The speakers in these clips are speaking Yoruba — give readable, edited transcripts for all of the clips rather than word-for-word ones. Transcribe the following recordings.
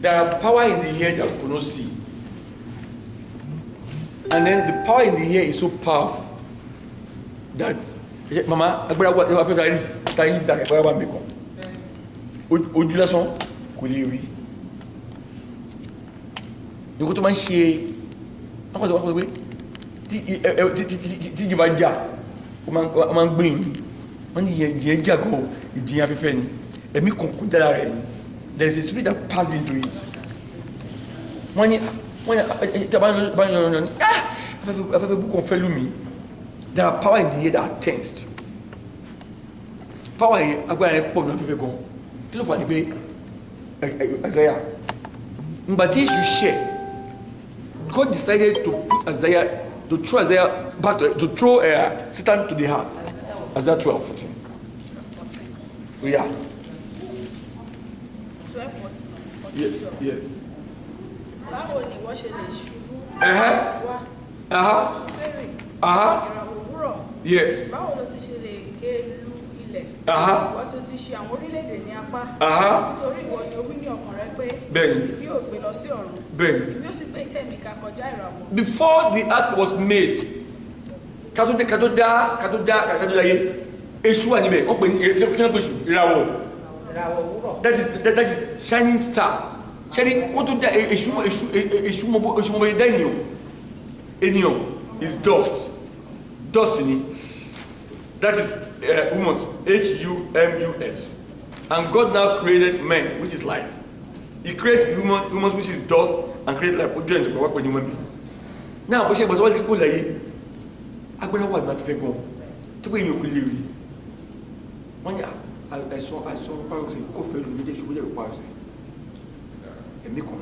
There are power in the ear that we cannot see. And then the power in the ear is so powerful that Mama, agbára wa fẹ́ fẹ́ rí táyé dá agbára wa mi kan. Ojú lásán kò lè rí. Nǹkan tó máa ń ṣe wọ́n kọ́ sọ pé tí ìjọba jà ó máa ń gbìyànjú. Wọ́n ní ìyẹn jà gan ìjìyàn afẹ́fẹ́ ni. Ẹ̀mí kan kò dára rẹ̀ ni. There is a spirit that passed into it. Wọ́n ní afẹ́fẹ́ bú kan fẹ́ lù mí. There are power in the ear that are tensed. Power yẹn agbára yẹn pọ̀ ní afẹ́fẹ́ gan. Kí ló fà ní pé Isaiah ngbà tí èṣù ṣẹ̀, God decided to put Isaiah, to throw Isaiah back to throw Satan to the heart. Isaiah 12:14. Yeah. Yes. Báwo ni wọ́n ṣe lè ṣubú? Yes. Báwo ló ti ṣe lè ké lu ilẹ̀? Wọ́n tún ti ṣe àwọn orílẹ̀-èdè ní apá. Nítorí ìwọ ni orí ní ọkàn rẹ pé bí yóò gbé lọ sí ọ̀run. Bí yóò sì gbé tẹ̀mí ká kọjá ìràwọ̀. Before the earth was made, kátó dá yé, èṣù wà níbẹ̀, wọ́n pè ní kí wọ́n pè ìràwọ̀. That is shining star. Ṣẹ́ni kó tó dá èṣù mọ̀ dá ènìyàn is dust ni. That is humus, Humus. And God now created man, which is life. He created humus, which is dust, and created life. Ojú ẹni tó wá pè ní wọ́n bí. Náà bó ṣe ìgbà tó wá lè kó láyé, agbára wà ní àti fẹ́ gan, tó pé èèyàn kò lè rí. Wọ́n ní àìsàn pàrọ̀sẹ̀ kò fẹ́ lò ní ilé ìṣòwò yẹ̀rọ pàrọ̀sẹ̀. Ẹ̀mí kan.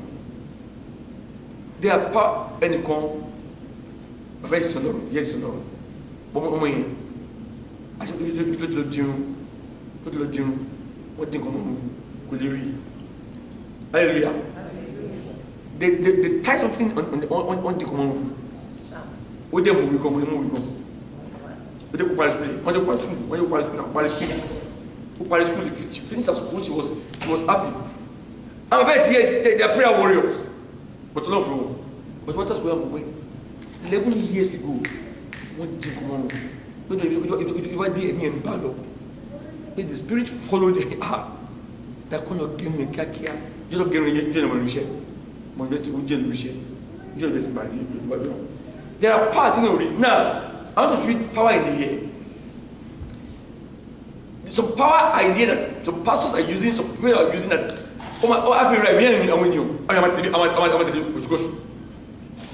They are ẹnìkan, bàbá ìsọ̀lọ́rọ̀, yẹ́ ìsọ̀lọ́rọ̀. Ọmọ yẹn àti tó ti lọ dirun wọ́n dín kan mọ́ kò lè rí. Hallelujah. They tie something on dín kan mọ́ ó dẹ̀ mú wíkan ó dẹ̀ kó parí school she finished her school, she was happy. I'm a bet here they are prayer warriors but love for but what else we have for 11 years ago wọ́n dín kan mọ́ ìwà dé ẹ̀mí ẹ̀ ń bá lọ. The spirit followed her. That kind of game me kíákíá. Jọ́dọ̀ gẹ̀rù yẹn jẹ́ ìmọ̀ ìrìṣẹ́. Mo invest in jẹ́ ìrìṣẹ́. Jọ́dọ̀ invest in Babylon. There are parts in the read. Now, I want to read power in the ear. Some power idea that some pastors are using, some people are using that. Oh, I feel right. Me and when you, I am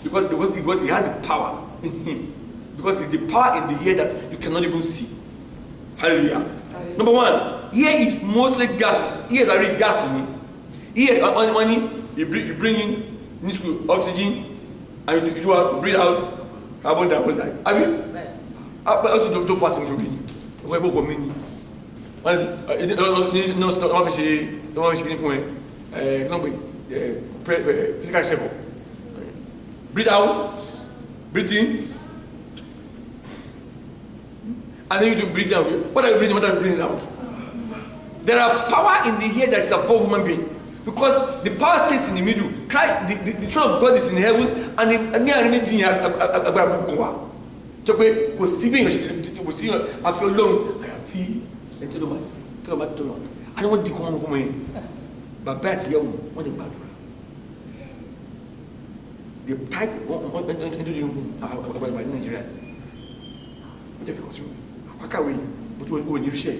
because he has the power in him. Because it's the power in the ear that you cannot even see. Hallelujah. Number one, ear is mostly gas. Ears are really gassy. Ear on money, you bring in oxygen, and you breathe out carbon dioxide. I mean, also don't fast and shopping. Why both coming? No, physical check. Breathe out, breathe in. And then you do breathe out. What are you breathing? What are you breathing out? There are power in the ear that is above human being. Because the power stays in the middle. Christ, the throne of God is in heaven, and the near enemy is so pé kò sí bí èèyàn kò sí àfi Ọlọ́run àyàfi ẹni tó lọ máa tó lọ. Àti wọ́n di kọ́ wọn fún mi. Bàbá àti ìyàwó wọ́n ti gbàdúrà. The pipe into the room about Nigeria. Wọ́n jẹ́ fi kọ́ sí wọn. Wákàwé mo tó wọ́n ní iṣẹ́.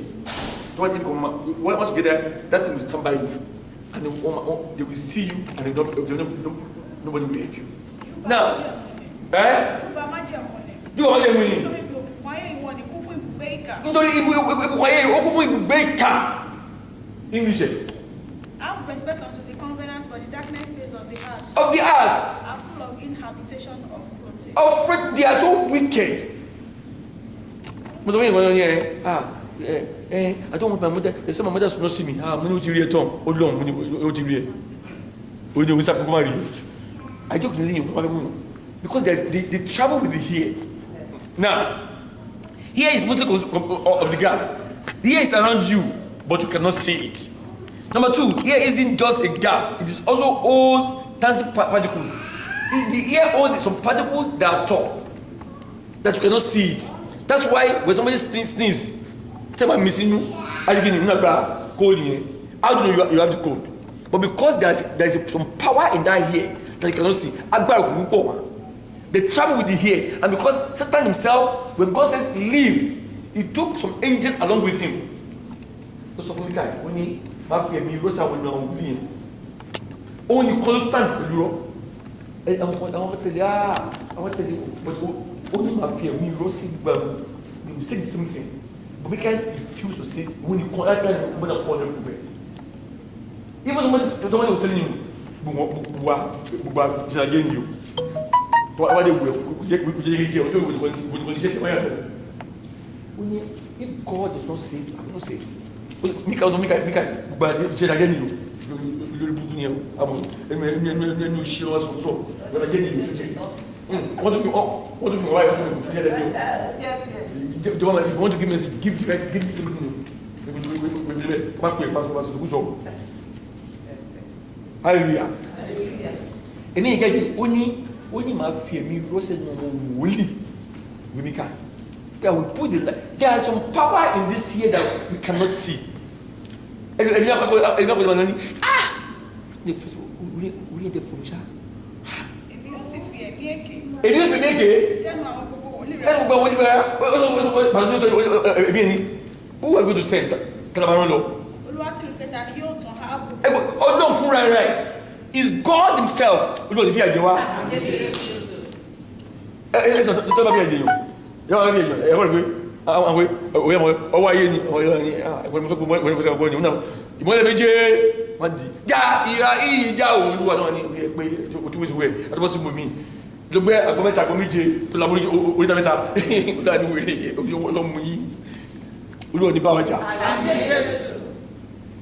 Tó wá dé kọ́ ma once you get there, that thing will stand by you. And they will see you and nobody will help you. Now, do all you mean? Nítorí ibùkọ́yé ó fún ibùgbé ìka. English. Have respect unto the covenant, for the darkness days of the earth. Of the earth. Are full of inhabitation of cruelty. They are so wicked. Mo sọ fún ìwọ̀n yẹn, I don't want my mother. They say my mother should not see me. Mo ní o ti rí ẹ tán. Ó lọ́n mo ní o ti rí ẹ. O ní o sábà kó má rí ẹ. I joke ní lẹ́yìn wọ́n fẹ́ because they travel with the hair. Now, hair is mostly of the gas. The hair is around you, but you cannot see it. Number 2, air isn't just a gas, it is also holds tiny particles. The air holds some particles that are tough, that you cannot see it. That's why when somebody sneezes, tell me missing you, how do you know cold here? How do you know you have the cold? But because there's some power in that air that you cannot see, they travel with the air, and because Satan himself, when God says leave, he took some angels along with him. So when he mafia me rosa when no be only constant you I want to tell you but only mafia me rosa we will say the same thing, but we can't refuse to say when you call that when I call them prophet. Even somebody was telling you Buba again you what they will if God does not save, I will not save. Mika, but just again you I'm so but again you what do you why if you want to give message, give me something. Hallelujah. And then again only my fear me rose no willy we make that we put there are some power in this here that we cannot see. We need the function. If you make who are going to send? Oh no, fool, right? Is God Himself?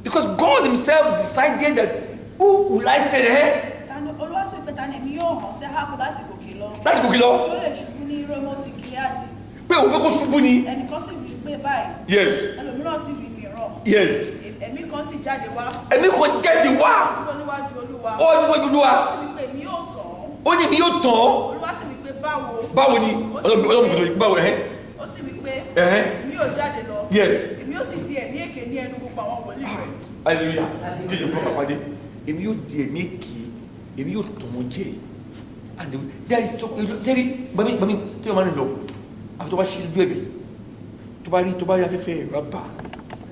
Because God Himself decided that who will I say here? That's Bukilo. Yes. Yes. Yes. Hallelujah. And there is after what she baby to buy a fair rapper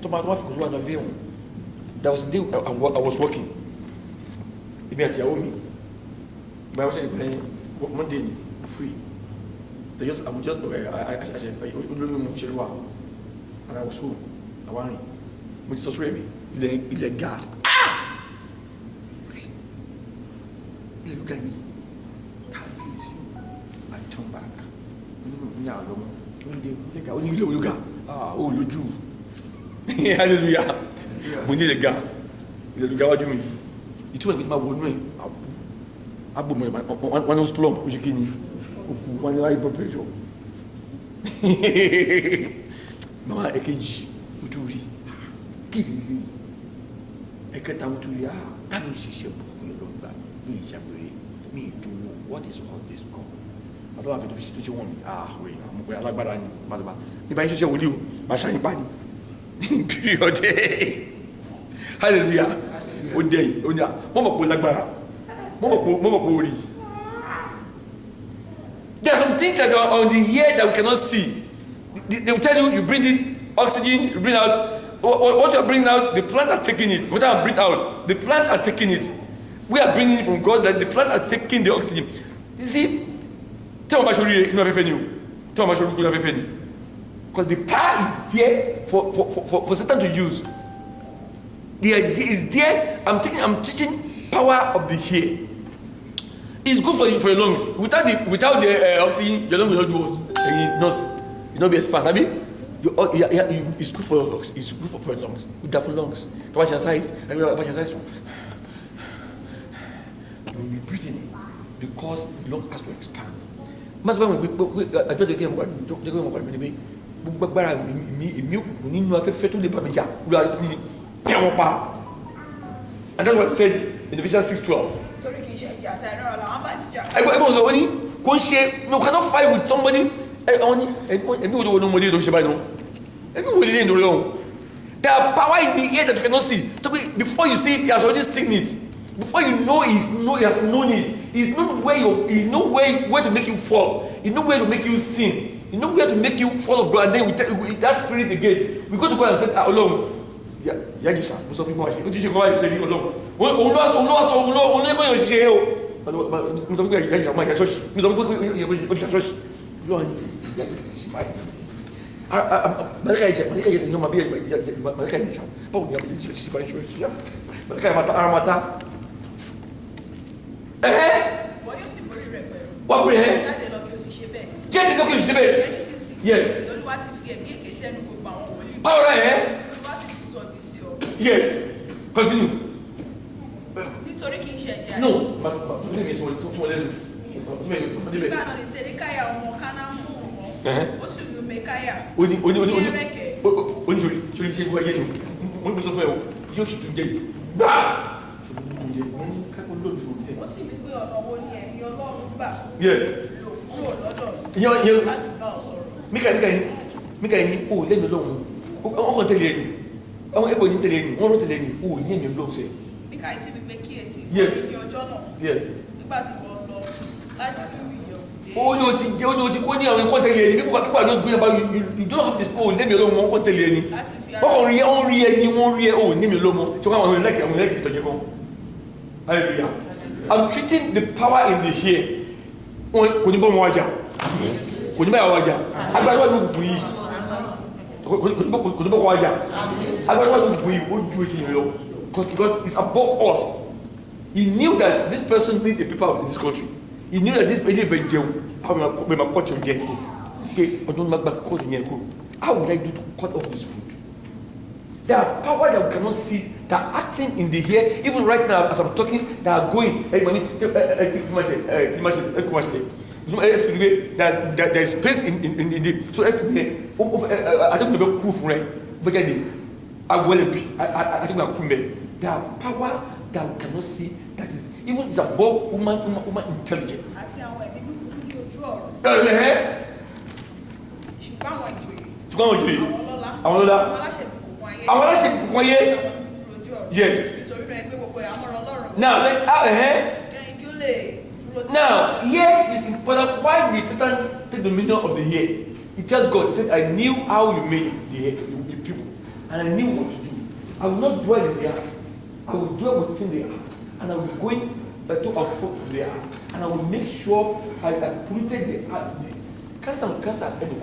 to buy one of them. That was the day I was working. Immediately, I was Monday free. I said, and I was home. I want me to me. Illegal. Illegal. Can't please you. I turn back. Oh, you Jew. Hallelujah. When you got the God, you mean it was with my one way. I put my one was plump, which you can one eye perpetual. No, I can't do it. I can't do it. Can you see me to what is all this called? I don't have to visit you. Wait, I'm like Baran, Madama. If I share with you, my shining body. Period. Hallelujah. One day, Mama like Bara. Mama. There are some things that are on the air that we cannot see. They will tell you bring it, oxygen, you bring out. What you are bringing out, the plants are taking it. What I bring out, the plants are taking it. We are bringing it from God, that the plants are taking the oxygen. You see, tell me about you have because the power is there for Satan to use. The idea is there. I'm teaching power of the hair. It's good for your lungs. Without the oxygen, your lungs will not do what? You not be expand. I mean, it's good for your lungs. It's good for your lungs. Good for lungs. To watch your size. You will be breathing because the lung has to expand. Mas when we I told you again, And that's what it said in Ephesians 6:12. You cannot fight with somebody. There are power in the air that you cannot see. Before you see it, he has already seen it. Before you know he has known it. He knows where to make you fall. He knows where to make you sin. He knows where to make you fall of God. And then with that spirit again, we go to God and say, alone. Yes. Yes. Continue. No. Yes. Mika, oh, let me alone. I want to tell you. I want everybody to tell you. I want to tell you. Oh, let me alone, say. Yes. Yes. Oh, no, people are not going about you don't have this. Oh, let me alone. I want to tell you. Oh, let me alone. So I'm like it to you. Hallelujah. I'm treating the power in the here. Because it's about us. He knew that this person needs the people in this country. He knew that this person how would I do to cut off this food? There are power that we cannot see that are acting in the here. Even right now, as I'm talking, they are going. There is space in the. So I don't know the proof, right? But I will be. I think there are power that we cannot see. That is even it's above human intelligence. Yes. Now, now, here is important. Why did Satan take the meaning of the hair? He tells God, he said, I knew how you made the hair, the people, and I knew what to do. I will not dwell in the heart. I will dwell within the heart, and I will be going to and fro from the heart, and I will make sure I polluted the heart. Cancer, any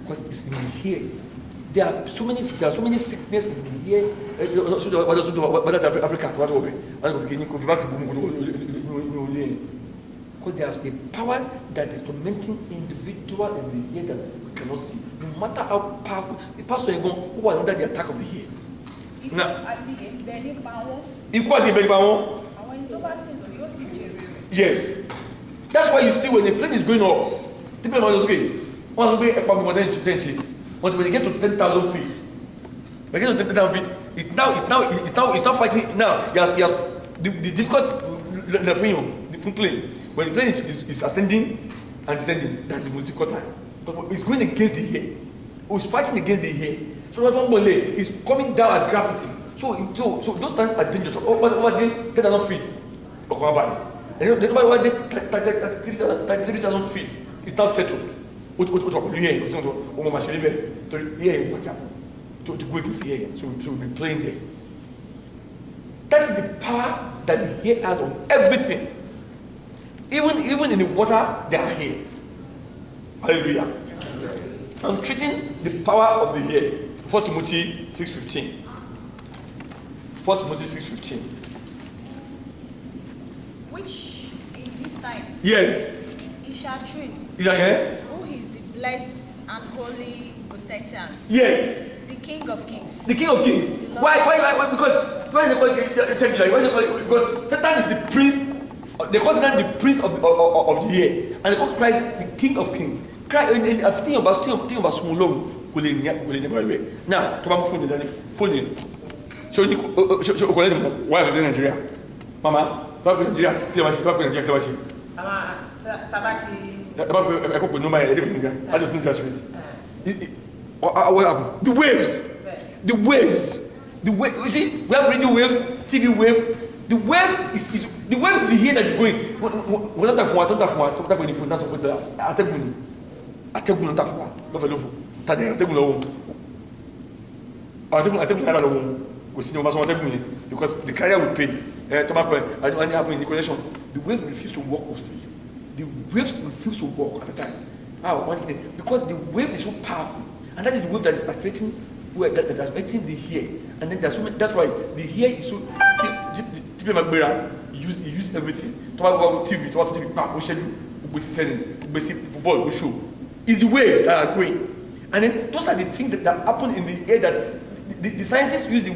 because it's in here. There are so many sickness in here. Because there's a power that is tormenting individual in the here that we cannot see. No matter how powerful the pastor who are under the attack of the here. Now, yes. That's why you see when the plane is going up, people are okay. When they get to 10,000 feet, it's now fighting now. Yes, the difficult different plane. When the plane is ascending and descending, that's the most difficult time. But it's going against the air. It's fighting against the air. So what one is coming down as gravity. So those times are dangerous. Over 10,000 feet. And nobody why 33,000 feet is not settled. To go against the air. So we'll be playing there. That is the power that the air has on everything. Even in the water, they are here. Hallelujah. I'm treating the power of the air. 1 Timothy 6:15. 1 Timothy 6:15. Which in this time Yes. he shall train, Is that here? who is the blessed and holy protectors, Yes. the King of Kings. The King of Kings. Why? Because why is it called? Thank you. Why is it called? Because Satan is the prince. They call Satan the prince of the year, and they call Christ the King of Kings. Christ. In think about small long. Now, to my phone. Show why are you in Nigeria? Mama, why are you in Nigeria? Tell me, why are you in Nigeria? Tabati. I hope no matter. I just think that's right. What happened? The waves. You see, we have radio waves, TV wave. The wave is the here that is going. We don't have one. Don't have any phone. That's what Ategun don't have one. Don't follow. Ategun no. Ategun no. Because the carrier will pay. Tobacco and have in connection. The waves refuse to work for you. The waves refuse to work at the time. How? Because the wave is so powerful, and that is the wave that is affecting the hair, and then that's why the hair is so. He use everything. TV, we schedule, we selling, we see football, we show. It's the waves that are going, and then those are the things that happen in the air that the scientists use the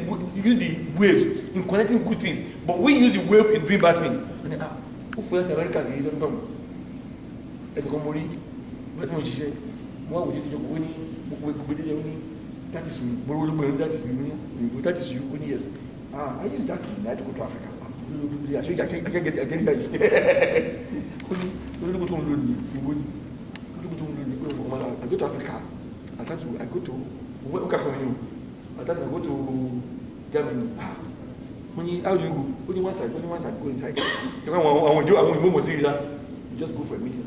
waves in connecting good things, but we use the wave in doing bad things. And then who for America they don't know. Let's go more. Let me share. What would you do when that is me. That is me. That is you. Yes. I use that in night to go to Africa. I can't get it. I go to Africa. I go to where from you? I go to Germany. How do you go? Only one side. Go inside. You just go for a meeting.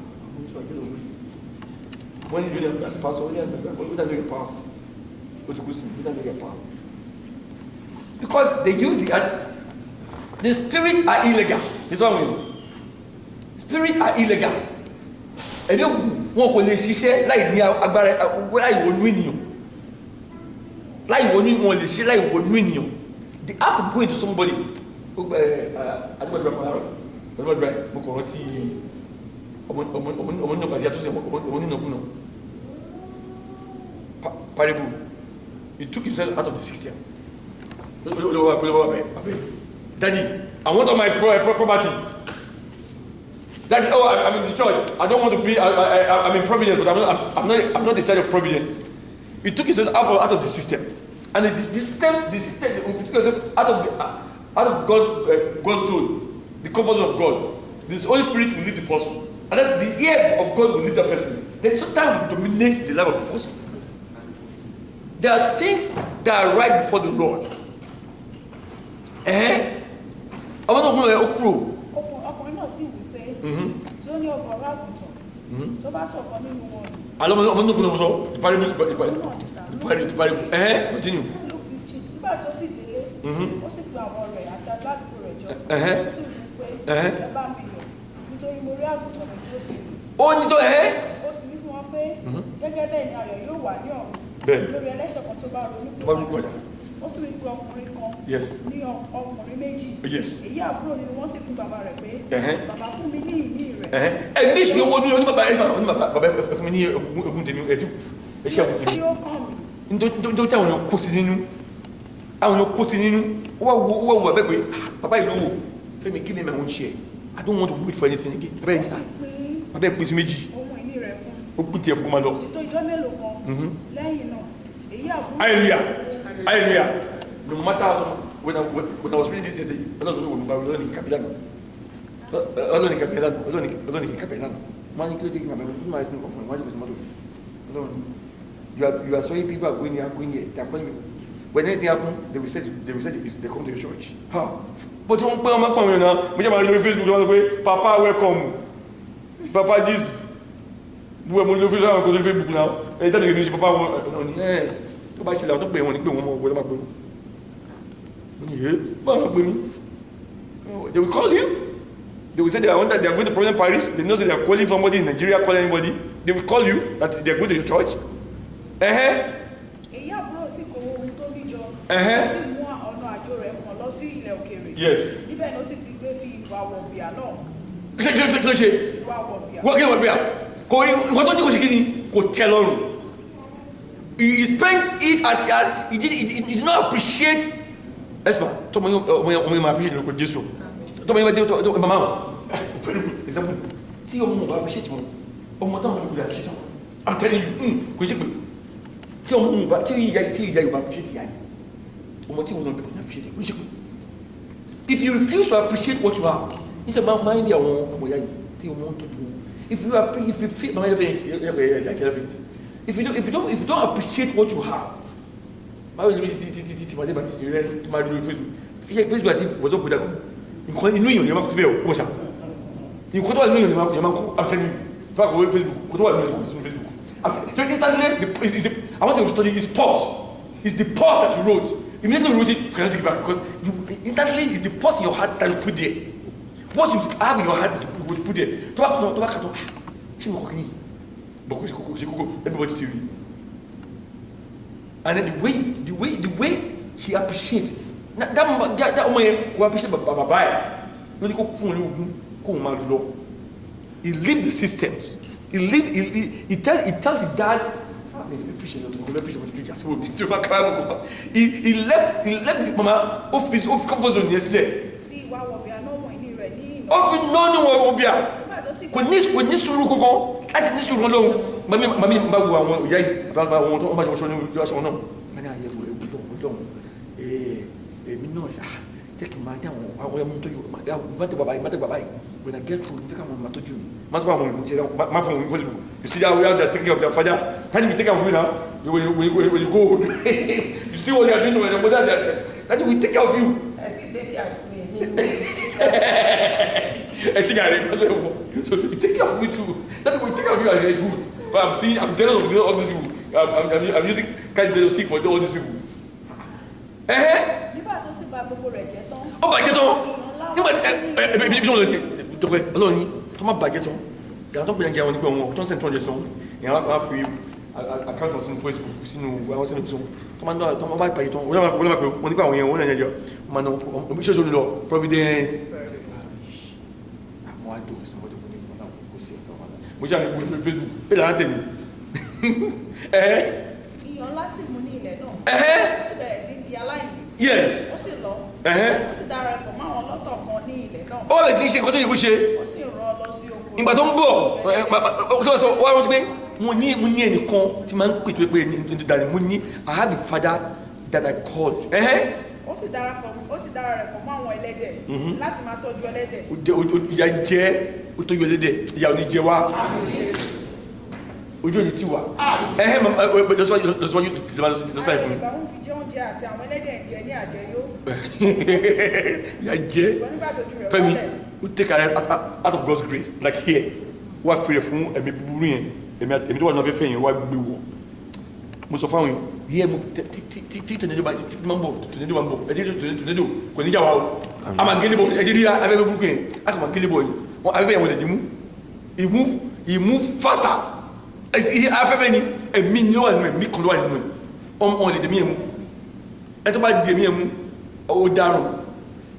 When you do that, pastor, you don't know your power. You don't know your power. Because they use the spirits are illegal. It's wrong with you. Spirits are illegal. And then one will say, like near Agbara, where I will win you. Like when you want to say, like will win you. They have to go into somebody. Parable. He took himself out of the system. Daddy, I want all my property. Daddy, I'm in the church. I don't want to be. I'm in Providence, but I'm not the charge of Providence. He took himself out of the system, and the system took himself out of God's soul, the comfort of God. This Holy Spirit will lead the person, and then the ear of God will lead the person. Then sometimes will dominate the life of the person. There are things that are right before the Lord. Ọkùnrin náà sì wí pé tí ó ní ọgọ́rùn àgùntàn tó bá sọ̀kan nínú wọn. Continue. Nígbà tó sì délé, ó sì pe àwọn rẹ̀ àti aládùúgbò rẹ̀ jọ. Ó sì wí pé ẹ bá mi yọ̀ nítorí mo rí àgùntàn mi tí ó ti rù. Ó ní tó Ó sì wí fún wọn pé gẹ́gẹ́ bẹ́ẹ̀ ni ayọ̀ yóò wà ní ọ̀run lórí ẹlẹ́ṣẹ̀ kan tó bá ronú pé ó sì wí pé ọkùnrin kan ní ọkùnrin méjì. Èyí àbúrò nínú wọn sì fún bàbá rẹ̀ pé bàbá fún mi ní ìní rẹ̀. Ẹ̀mí ìṣòro owó ní bàbá fún mi ní ogún tèmi ẹ̀jú ẹ̀ṣẹ̀ ogún tèmi. Nítorí tí àwọn èèyàn kó sí nínú ó wà wù abẹ́ pé bàbá ìlú wò Fẹ́mi give me my own share. I don't want to wait for anything again. Abẹ́ pín sí méjì. Ohun ìní rẹ̀ fún. Ó pín tiẹ̀ fún ma lọ. Ó sì tó ìjọ́ mélòó kan lẹ́yìn náà èyí àbúrò. Hallelujah. No matter how when I was reading this yesterday, I was talking about Olórin Capellano. Man, including my husband, you are saying people are going here, they are calling me. When anything happens, they will say they come to your church. How? But don't pay my phone now. Me just on Facebook, Papa welcome. Papa this. We are on Facebook now. And then you Papa tó bá ṣẹlẹ̀ ọdún pé wọn ní pé wọn mọ ọgbọ́n máa pè mí they will call you, they will say they are going to Providence Parish, they know say they are calling somebody in Nigeria, call anybody, they will call you that they are going to your church. Èyí àbúrò sì kó ohun tó bí jọ, ó sì mú ọ̀nà àjò rẹ̀ kan lọ sí Yes. Ibẹ̀ ló sì ti gbé fi ìwà wọ̀bìà náà. Kí ló ṣe? Ìwà wọ̀bìà. Wọ́n kí wọ́n bíà. Kò rí nǹkan tó ní kò ṣe kí ni kò tẹ́ lọ́rùn. He spends it as he did not appreciate. Esma, tọ́mọ yẹn máa appreciate lórúkọ Jésù. Tọ́mọ yẹn máa dé tọ́ mama o. Very good example. Tí ọmọ bá appreciate wọn, ọmọ táwọn ọmọ ìgbà appreciate wọn. I'm telling you, kò ṣe pé tí ọmọ bá tí ìyá yóò bá appreciate ìyá yìí, ọmọ tí wọn náà bẹ̀rẹ̀ ní appreciate kò ṣe pé. If you refuse to appreciate what you have, it's about mind àwọn ọmọ ìyá yìí tí ọmọ ń tọ́jú wọn. If you feel mama if you don't appreciate what you have, báwo ni ti máa dé bá ti rẹ tó máa lórí Facebook àti WhatsApp kó dàgbà nǹkan inú èèyàn ni wọ́n máa kó síbẹ̀ ó ṣá nǹkan tó wà nínú èèyàn ni wọ́n máa kó àtẹnu tó wà kó Facebook kó tó wà nínú èèyàn kó sínú Facebook. So instantly I want you to study his pulse. It's the pulse that you wrote. Immediately you wrote it, you cannot take it back because instantly it's the pulse in your heart that you put there. What you have in your heart is what you put there. Tó bá kàtó ṣé mo kọ́ kí ni bọ̀ kó ṣe kókó everybody see you. And then the way she appreciates that ọmọ yẹn kò appreciate bàbá ẹ̀ lórí kó fún un ní ogún kó o máa lọ. He leave the systems. He tell the dad. He left the mama office comfort zone yesterday. Office no wọ obia. Kò ní sùúrù kankan láti ní sùúrù lóhùn. Mami bá wo àwọn ìyá yìí bá wọn tó bá jọ sọ ní ìjọ aṣọ náà. Mani àyè wo ebi lóhùn. Èmi náà jẹ́ kí n máa dé àwọn ẹmu tó yọ ìmọ̀tẹ́ bàbá yìí. When I get through, take my to you. Mas my phone will you see that we are taking care of their father. Can you take care of me now? You will go. You see what they are doing to my mother. That will take care of you. I think they care of me. So you take care of me too. That will take care of you and you're good. But I'm jealous of all these people. I'm using kind of jealousy for all these people. Oh, I get on. Tọ́pẹ́ ọlọ́run ní tó má bàjẹ́ tán ìyá tó gbìyànjú àwọn onígbà wọn tó ń sẹ́ni tó ń jẹ sọ ìyá wá fi àkáǹtì sínú Facebook sínú àwọn sínú ìbísọ̀ tó má bá bàjẹ́ tán wọ́n máa pè wọ́n nípa àwọn yẹn wọ́n náà yẹn jọ wọ́n máa ná omi ṣoṣo lọ Providence àwọn àdó ìsìnkú tó ní ìgbà kò sí ẹ̀fọ́ wọn mo jẹ́ àwọn ìgbà Facebook pé làwọn tẹ̀mí. Ìyàn lásì mú ní ilẹ̀ náà ó sì bẹ̀rẹ̀ sí di aláìní. Yes. Ó sì lọ ó sì darapọ̀ mọ́ àwọn lọ́tọ̀ kan ní ilẹ̀ náà. Ó bẹ̀ sí ṣe nǹkan tó yẹ kó ṣe. Ó sì rán lọ sí oko. Ìgbà tó ń bọ̀ tó sọ wá rántí pé mo ní ẹnìkan tí máa ń pètò pé ní dàní mo ní I have a father that I called. Ó sì darapọ̀ mọ́ àwọn ẹlẹ́dẹ̀ láti máa tọ́jú ẹlẹ́dẹ̀. Ìyá jẹ́ ó tó yọ ẹlẹ́dẹ̀ ìyá ò ní jẹ wá. Ojú òní ti wà. Lọ́sọ̀wọ́ yóò ti lọ́sọ̀ ìfún mi. Ìgbà wọn fi jẹ oúnjẹ àti àwọn ẹlẹ́dẹ̀ jẹ ní àjẹyó. Ìyá jẹ́ Fẹ́mi who take her out of God's grace like here wá fèrè fún ẹ̀mí búburú yẹn ẹ̀mí tó wà náà fẹ́fẹ́ yẹn wá gbé wọ̀. Mo sọ fáwọn yẹn mo tí tònẹ́dọ̀ máa ń bọ̀ tònẹ́dọ̀ kò ní jà wá o. A máa gélé bọ̀ ẹ̀jẹ̀ rí afẹ́fẹ́ burúkú yẹn a kò máa gélé bọ̀ yìí afẹ́fẹ́ yẹn wọ́n lè dì mú. He move faster. Afẹ́fẹ́ ni ẹ̀mí ni ó wà nínú ẹ̀mí kan ló wà nínú ẹ̀ ọmọ lè dẹ̀mí ẹ̀mú ẹ̀ tó bá dẹ̀mí ẹ̀mú ó dárùn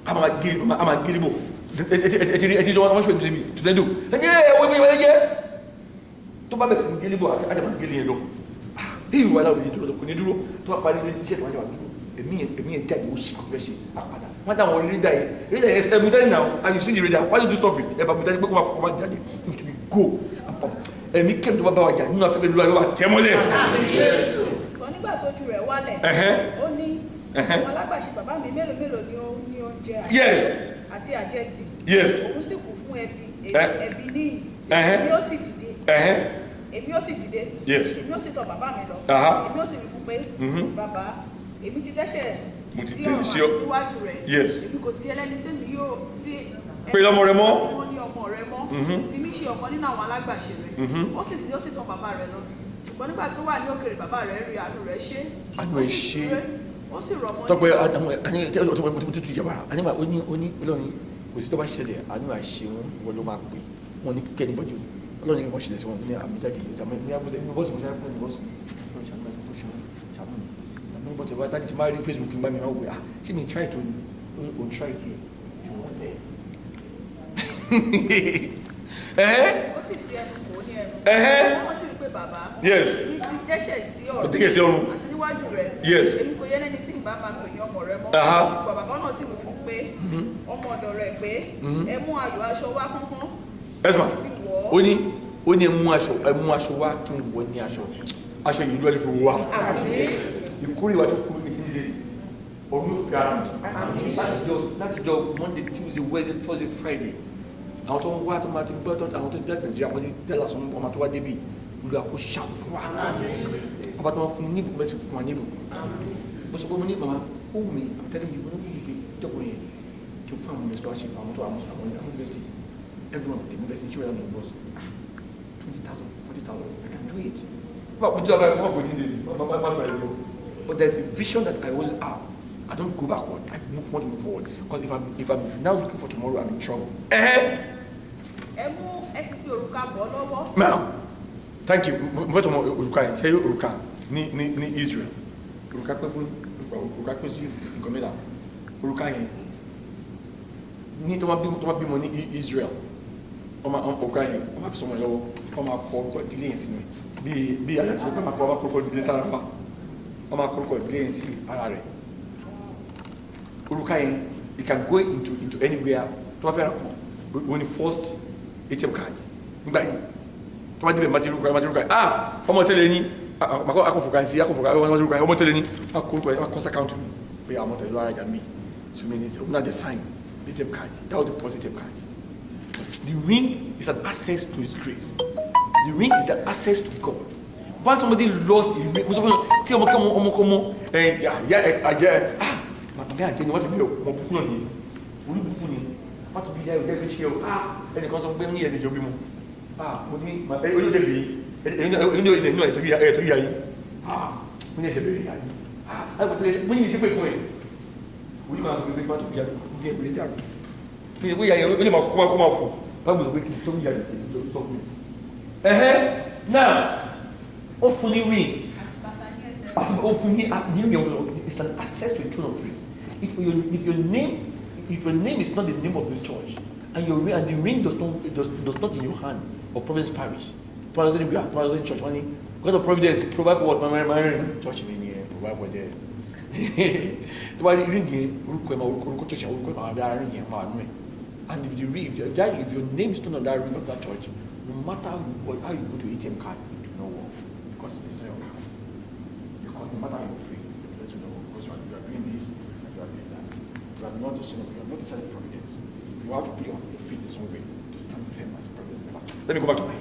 a máa gírí bọ̀ ẹ̀tí wọ́n ṣe ìdílé tòlẹ́dò ẹ̀yẹ́ tó bá bẹ̀rẹ̀ sí gírí bọ̀ àjàmà gírí yẹn lọ ìwà aláwọ̀ yìí dúró kò ní dúró tó bá parí iṣẹ́ ìwà àjàmà dúró ẹ̀mí ẹ̀ jáde ó sì kọ́ fẹ́ ṣe àpàdà wọ́n dá àwọn rédà yẹn ẹ̀ mú dání now and you see the radar why you do stop it ẹ̀ bá mú dání pé kó máa jáde you to be go and perform ẹ̀mí kẹ́mi tó bá bá wa jà nínú afẹ́fẹ́ lóra yóò wá tẹ́ mọ́lẹ̀. Nígbà tójú rẹ̀ wálẹ̀ ó ní àwọn alágbàṣe bàbá mi mélòó ni ó ní oúnjẹ àti àjẹtì òun sì kù fún ẹbí níyì èmi ó sì dìde èmi ó sì tọ̀ bàbá mi lọ èmi ó sì wí fún pé bàbá èmi ti dẹ́ṣẹ̀ sí ọ̀run àti níwájú rẹ̀ èmi kò sí ẹlẹ́ni tèmi yóò tí pé lọ́mọ rẹ mọ́ wọ́n ní ọmọ rẹ mọ́ fi mí ṣe ọ̀kan nínú àwọn alágbàṣe rẹ̀ ó sì tọ̀ bàbá rẹ̀ lọ ṣùgbọ́n nígbà tó wà ní òkèèrè bàbá rẹ̀ rí àánú rẹ̀ ṣe ó sì rọ̀ mọ́ tọ́pẹ́ àwọn tuntun ìjàmbá àníbà ó ní Ọlọ́run kò sí tó bá ṣẹlẹ̀ àánú àṣẹ wọn ló máa pè wọn ní kẹ́ni bọ́jú Ọlọ́run kí wọ́n ṣẹlẹ̀ sí wọn ní àmì jáde ìjàmbá ní abúlé ní bọ́ọ̀sì mọ̀ṣẹ́ ní bọ́ọ̀sì ṣàánú mi bọ́ọ̀tì wá tájì tí máa rí Facebook ń bá mi náà wò ṣé mi try to on try it here. You want there. Ó sì fi ẹnu kò ní ẹnu. Wọ́n sì rí pé bàbá. Yes. Ní ti dẹ́ṣẹ̀ sí ọ̀run. Ó dẹ́ṣẹ̀ sí ọ̀run. Àti níwájú rẹ̀. Yes. Èmi kò yẹ lẹ́ni tí ìbá máa pè ní ọmọ rẹ̀ mọ́. Ṣùgbọ́n bàbá náà sì wí fún pé ọmọ ọ̀dọ̀ rẹ̀ pé ẹ mú ayọ̀ aṣọ wá kánkán. Ẹ̀sìmá, ó ní ẹ mú aṣọ wá kí n wọ̀ ní aṣọ. Aṣọ yìí ló lè fi wá. Ìkórè wa tó kú ní 18 days. Ọ̀run yóò fi ara mi. Láti jọ Monday, Tuesday, Wednesday, Thursday, Friday. Àwọn tó ń wá tó máa ti gbọ́ àwọn tó ti láti Nàìjíríà wọ́n ti tẹ́lá sọ ọmọ tó wá débi olú àkó ṣàkó fún wa. Ọba tó máa fún ní ìbùkún bẹ́ẹ̀ sì fún wa ní ìbùkún. Mo sọ pé mo ní màmá ó wù mí àtẹ́lẹ̀ yìí wọ́n ní ìgbé ìjọba yẹn kí n fún àwọn scholarship àwọn tó àwọn university everyone the university children and boss 20,000 40,000 I can do it. But there's a vision that I always have. I don't go backward. I move forward. Because if I'm now looking for tomorrow, I'm in trouble. Now, thank you. What Uruka? Say Uruka. Ni Israel. Uruka pé sí Gomela. Uruka yẹn. Ní tó bá bímọ ní Israel. Uruka yẹn. Ó máa fi sọmọ lọ́wọ́. Ó máa kọ orúkọ ìdílé yẹn sínú. Bí àyàtọ̀ ó máa kọ orúkọ ìdílé sára wa. Ó máa kọ orúkọ ìdílé yẹn sí ara rẹ̀. Uruka yẹn, you can go into anywhere. To have a when you first ATM card. Nígbà yẹn. Tó bá débẹ̀ Matiruka. Ọmọ tẹ́lẹ̀ ní akọ̀fọ̀kan sí akọ̀fọ̀kan ọmọ tẹ́lẹ̀ ní akọ̀sí account mi. Pé àwọn tẹ́lẹ̀ lọ́ra ìjà mi. So many things. Open the sign. ATM card. That was the first ATM card. The ring is an access to His grace. The ring is the access to God. Once somebody lost the ring, tí ọmọ màtàbí àjẹ́ ni wọ́n ti bí ọmọ búkú náà ní orí búkú ni wọ́n ti bí ìyá ìjẹ́ ìṣẹ́ o ẹnìkan sọ pé ní ẹni ìjọ bí mu mo ní olóòdèbí inú ẹ̀tọ́ yà yìí mo ní ẹ̀ṣẹ̀ bẹ̀rẹ̀ yà yìí mo ní ìṣẹ́ pé fún ẹ̀ orí máa sọ pé pé tó bí yà ní ẹgbẹ̀rẹ̀ dàrú ní ìwé yà yìí ó lè máa fò báwo sọ pé kí tó bí yà yìí sọ fún mi náà ó fún ní ring it's an access to a throne of grace. If your name is not the name of this church, and the ring does not in your hand of Providence Parish, Providence Church, money, God of Providence, provide for what my ring, church in here, provide for there. The one ring here, church, and if your name is not on that ring of that church, no matter how you go to ATM card, it will not work because it's not your card. Because no matter how you pray, because you are doing this and you are doing that. You are not just you are not teaching providence. You have to be on your feet in some way to stand firm as a providence member. Let me go back to my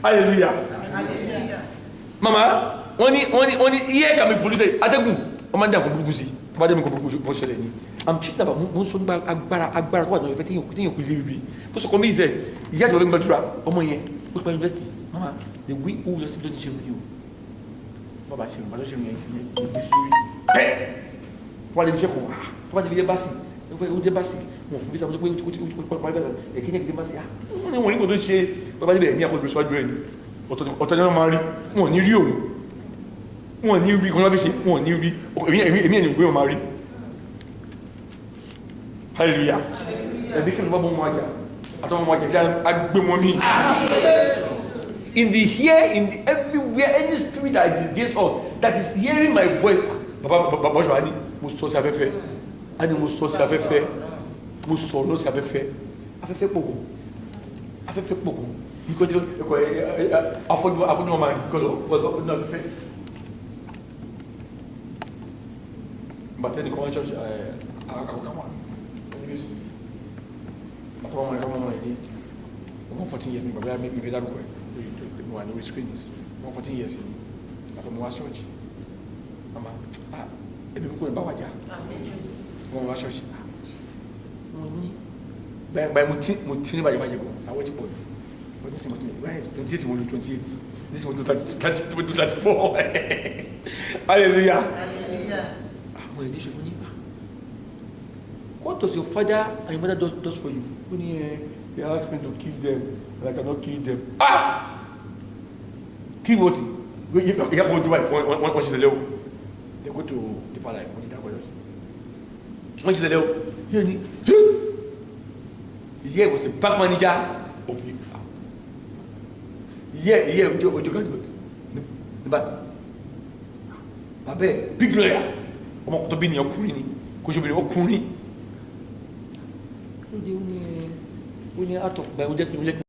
Hallelujah. Hallelujah. Mama, only here can be polluted. Ategu, Oman Dam Buguzi, Madame Buguzi. I'm cheating about Munson Akbar, what everything you could leave. Because come easy, yet to remember Omoye, put my university. Mama, the we who will simply teach you. Baba ṣe ìgbàlọ́ ṣe ìrìn ìgbésírí bẹ́ẹ̀ wọ́n lè fi ṣe kò wá tó bá ti fi dé báṣì ó dé báṣì wọn fún bísà pé ó parí bẹ́ẹ̀ ẹ̀kíní ẹ̀kíní báṣì wọ́n ní wọ́n ní kò tó ṣe bàbá níbẹ̀ ní àkóso ìṣọ́jú ẹni ọ̀tọ̀ ni wọ́n máa rí wọn ní rí òun wọn ní rí kan lábí ṣe wọn ní rí èmi ẹni ìgbé wọn máa rí hallelujah ẹbí kí ni bá bọ́ wọn àjà àtọ́wọ́n wọn àjà agbé wọn mí. In the here, in the everywhere, any spirit that is against us, that is hearing my voice, Baba Joani, mo sọ sí afẹ́fẹ́, ani mo sọ sí afẹ́fẹ́, mo sọ lọ sí afẹ́fẹ́, afẹ́fẹ́ pọ̀gùn, ikọ̀ tí afọ́jú ọmọ rẹ̀ kọ́ lọ afẹ́fẹ́. Bàtẹ́ ní kọ́wọ́n church akọ̀kọ̀wà, àtọ́wọ́n ọmọ rẹ̀ ní ọmọ 14 years ní bàbá mi fi dárúkọ ẹ̀. No, I know his screens. 14 years in. After my church. Mama, ebi ko ba waja. Mo wa church. Mo ni. By mo tin ni ba go. I want to boy. What is it? Why 28 mo 28. This was 34. Hallelujah. Hallelujah. Mo di se mo ni ba. What does your father and your mother does for you? They asked me to kill them, and I cannot kill them. Kill what? You have to do it. What is the level? They go to the palace. wọ́n ti ṣẹlẹ̀ o yóò ní ìyẹ́ was a bank manager of ìyẹ́ ojú kan nígbà tí bàbá ẹ̀ big lawyer ọmọkùnrin tó bí ní ọkùnrin ni kò ṣe obìnrin ọkùnrin ó ní àtọ̀ báyìí ó jẹ́ kí